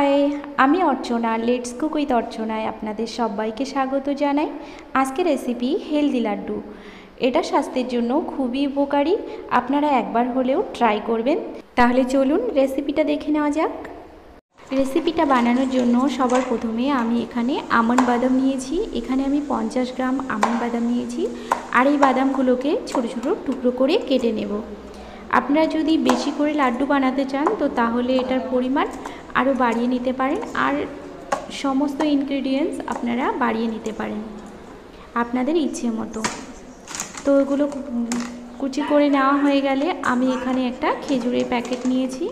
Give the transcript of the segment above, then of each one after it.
High, আমি অর্চনা। Let's cook with অর্চনায় আপনাদের সবাইকে স্বাগত জানাই। আজকের রেসিপি হেলদি লাড্ডু। এটা স্বাস্থ্যের জন্য খুবই উপকারী, আপনারা একবার হলেও ট্রাই করবেন। তাহলে চলুন রেসিপিটা দেখে নেওয়া যাক। রেসিপিটা বানানোর জন্য সবার প্রথমে আমি এখানে আমন্ড বাদাম নিয়েছি। এখানে আমি 50 গ্রাম আমন্ড বাদাম নিয়েছি, আর এই বাদামগুলোকে ছোটো ছোটো টুকরো করে কেটে নেব। আপনারা যদি বেশি করে লাড্ডু বানাতে চান তো তাহলে এটার পরিমাণ আরও বাড়িয়ে নিতে পারেন, আর সমস্ত ইনগ্রেডিয়েন্টস আপনারা বাড়িয়ে নিতে পারেন আপনাদের ইচ্ছে মতো। তো এগুলো কুচি করে নেওয়া হয়ে গেলে আমি এখানে একটা খেজুরের প্যাকেট নিয়েছি।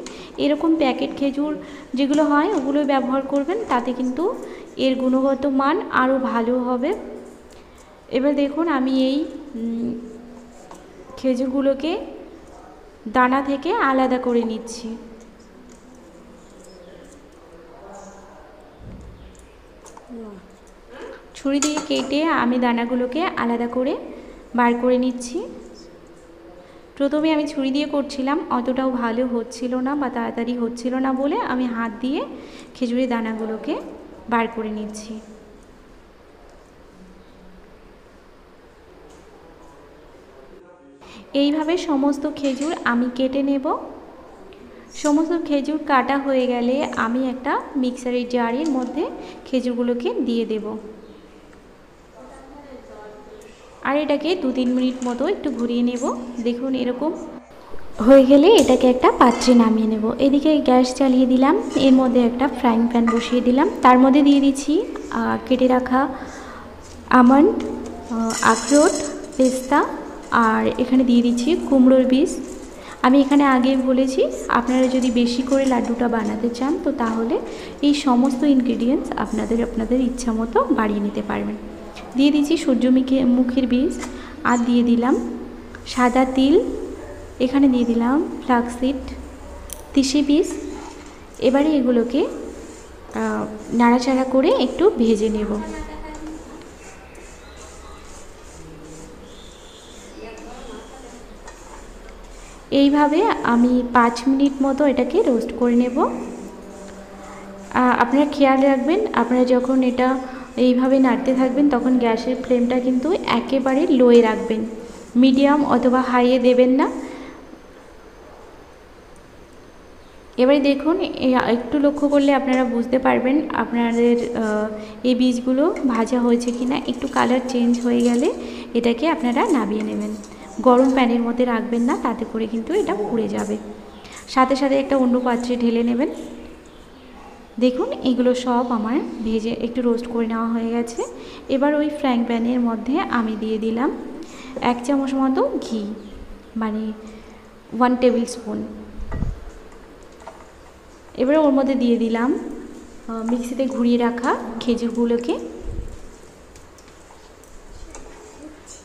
এরকম প্যাকেট খেজুর যেগুলো হয় ওগুলোই ব্যবহার করবেন, তাতে কিন্তু এর গুণগত মান আরও ভালো হবে। এবার দেখুন আমি এই খেজুরগুলোকে দানা থেকে আলাদা করে নিচ্ছি। ছুরি দিয়ে কেটে আমি দানাগুলোকে আলাদা করে বার করে নিচ্ছি। প্রথমে আমি ছুরি দিয়ে করছিলাম, অতটাও ভালো হচ্ছিল না বা তাড়াতাড়ি হচ্ছিল না বলে আমি হাত দিয়ে খেজুরের দানাগুলোকে বার করে নিচ্ছি। এইভাবে সমস্ত খেজুর আমি কেটে নেব। সমস্ত খেজুর কাটা হয়ে গেলে আমি একটা মিক্সারের জারের মধ্যে খেজুরগুলোকে দিয়ে দেব, আর এটাকে 2-3 মিনিট মতো একটু ঘুরিয়ে নেব। দেখুন এরকম হয়ে গেলে এটাকে একটা পাত্রে নামিয়ে নেব। এদিকে গ্যাস চালিয়ে দিলাম, এর মধ্যে একটা ফ্রাইং প্যান বসিয়ে দিলাম। তার মধ্যে দিয়ে দিচ্ছি কেটে রাখা আমন্ড, আখরোট, পেস্তা, আর এখানে দিয়ে দিচ্ছি কুমড়োর বীজ। আমি এখানে আগে বলেছি আপনারা যদি বেশি করে লাড্ডুটা বানাতে চান তো তাহলে এই সমস্ত ইনগ্রেডিয়েন্টস আপনাদের ইচ্ছা মতো বাড়িয়ে নিতে পারবেন। দিয়ে দিচ্ছি সূর্যমুখীর বীজ, আর দিয়ে দিলাম সাদা তিল, এখানে দিয়ে দিলাম ফ্লাক্সসিড, তিসি বীজ। এবারে এগুলোকে নাড়াচাড়া করে একটু ভেজে নেব। এইভাবে আমি 5 মিনিট মতো এটাকে রোস্ট করে নেব। আপনারা খেয়াল রাখবেন, আপনারা যখন এটা এইভাবে নাড়তে থাকবেন তখন গ্যাসের ফ্লেমটা কিন্তু একেবারে লোয়ে রাখবেন, মিডিয়াম অথবা হাইয়ে দেবেন না। এবারে দেখুন একটু লক্ষ্য করলে আপনারা বুঝতে পারবেন আপনাদের এই বীজগুলো ভাজা হয়েছে কিনা। একটু কালার চেঞ্জ হয়ে গেলে এটাকে আপনারা নামিয়ে নেবেন। গরম প্যানের মধ্যে রাখবেন না, তাতে করে কিন্তু এটা পুড়ে যাবে। সাথে সাথে একটা অন্য পাত্রে ঢেলে নেবেন। দেখুন এগুলো সব আমার ভেজে একটু রোস্ট করে নেওয়া হয়ে গেছে। এবার ওই ফ্রাইং প্যানের মধ্যে আমি দিয়ে দিলাম 1 চামচ মতো ঘি, মানে 1 টেবিল স্পুন। এবারে ওর মধ্যে দিয়ে দিলাম মিক্সিতে ঘুরিয়ে রাখা খেজুরগুলোকে,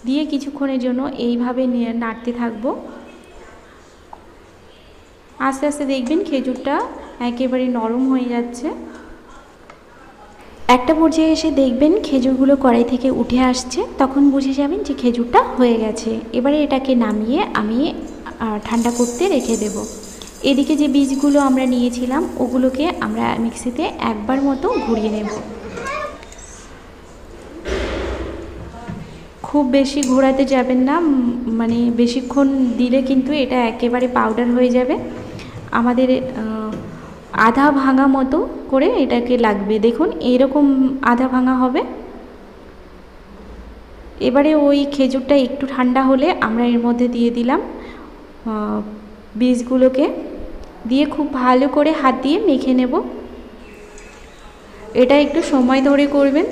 দিয়ে কিছুক্ষণের জন্য এইভাবে নাড়তে থাকবো। আস্তে আস্তে দেখবেন খেজুরটা একেবারে নরম হয়ে যাচ্ছে। একটা পর্যায়ে এসে দেখবেন খেজুরগুলো কড়াই থেকে উঠে আসছে, তখন বুঝে যাবেন যে খেজুরটা হয়ে গেছে। এবারে এটাকে নামিয়ে আমি ঠান্ডা করতে রেখে দেব। এদিকে যে বীজগুলো আমরা নিয়েছিলাম ওগুলোকে আমরা মিক্সিতে একবার মতো ঘুরিয়ে নেব। খুব বেশি ঘোরাতে যাবেন না, মানে বেশিক্ষণ দিলে কিন্তু এটা একেবারে পাউডার হয়ে যাবে। আমাদের আধা ভাঙা মতো করে এটাকে লাগবে। দেখুন এইরকম আধা ভাঙা হবে। এবারে ওই খেজুরটা একটু ঠান্ডা হলে আমরা এর মধ্যে দিয়ে দিলাম বীজগুলোকে, দিয়ে খুব ভালো করে হাত দিয়ে মেখে নেব। এটা একটু সময় ধরে করবেন।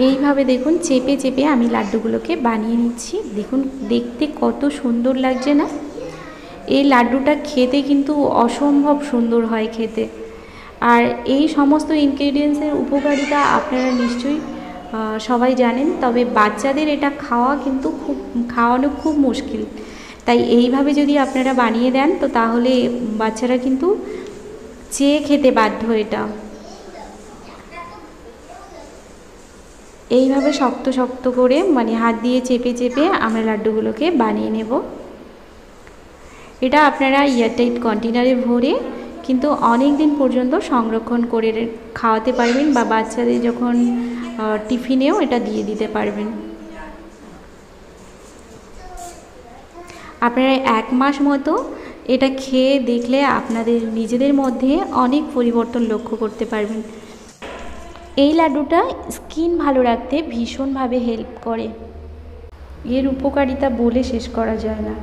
এইভাবে দেখুন চেপে চেপে আমি লাড্ডুগুলোকে বানিয়ে নিচ্ছি। দেখুন দেখতে কত সুন্দর লাগছে না? এই লাড্ডুটা খেতে কিন্তু অসম্ভব সুন্দর হয় খেতে। আর এই সমস্ত ইনগ্রেডিয়েন্টসের উপকারিতা আপনারা নিশ্চয়ই সবাই জানেন, তবে বাচ্চাদের এটা খাওয়ানো খুব মুশকিল। তাই এইভাবে যদি আপনারা বানিয়ে দেন তো তাহলে বাচ্চারা কিন্তু চেয়ে খেতে বাধ্য। এটা এইভাবে শক্ত শক্ত করে মানে হাত দিয়ে চেপে চেপে আমরা লাড্ডুগুলোকে বানিয়ে নেব। এটা আপনারা এয়ারটাইট কন্টেনারে ভরে কিন্তু অনেক দিন পর্যন্ত সংরক্ষণ করে খাওয়াতে পারবেন, বা বাচ্চাদের যখন টিফিনেও এটা দিয়ে দিতে পারবেন। আপনারা 1 মাস মতো এটা খেয়ে দেখলে আপনাদের নিজেদের মধ্যে অনেক পরিবর্তন লক্ষ্য করতে পারবেন। এই লাড্ডুটা স্কিন ভালো রাখতে ভীষণভাবে হেল্প করে, এর উপকারিতা বলে শেষ করা যায় না।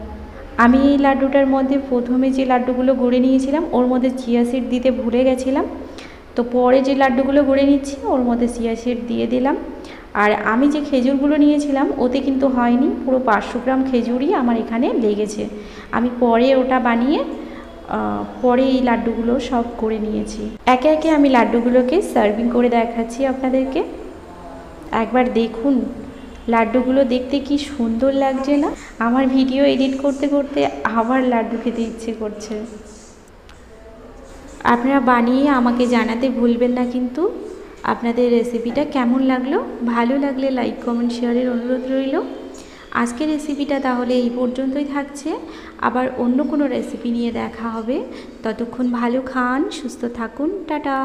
আমি এই লাড্ডুটার মধ্যে প্রথমে যে লাড্ডুগুলো গড়ে নিয়েছিলাম ওর মধ্যে চিয়া সিড দিতে ভুলে গেছিলাম, তো পরে যে লাড্ডুগুলো গড়ে নিচ্ছি ওর মধ্যে চিয়া সিড দিয়ে দিলাম। আর আমি যে খেজুরগুলো নিয়েছিলাম ওতে কিন্তু হয়নি, পুরো 500 গ্রাম খেজুরই আমার এখানে লেগেছে। আমি পরে ওটা বানিয়ে পরে এই লাড্ডুগুলো সব করে নিয়েছি। একে একে আমি লাড্ডুগুলোকে সার্ভিং করে দেখাচ্ছি আপনাদেরকে। একবার দেখুন লাড্ডুগুলো দেখতে কি সুন্দর লাগছে না? আমার ভিডিও এডিট করতে করতে আবার লাড্ডু খেতে ইচ্ছে করছে। আপনারা বানিয়ে আমাকে জানাতে ভুলবেন না কিন্তু আপনাদের রেসিপিটা কেমন লাগলো। ভালো লাগলে লাইক কমেন্ট শেয়ারের অনুরোধ রইল। আজকের রেসিপিটা তাহলে এই পর্যন্তই থাকছে, আবার অন্য কোনো রেসিপি নিয়ে দেখা হবে। ততক্ষণ ভালো খান, সুস্থ থাকুন, টাটা।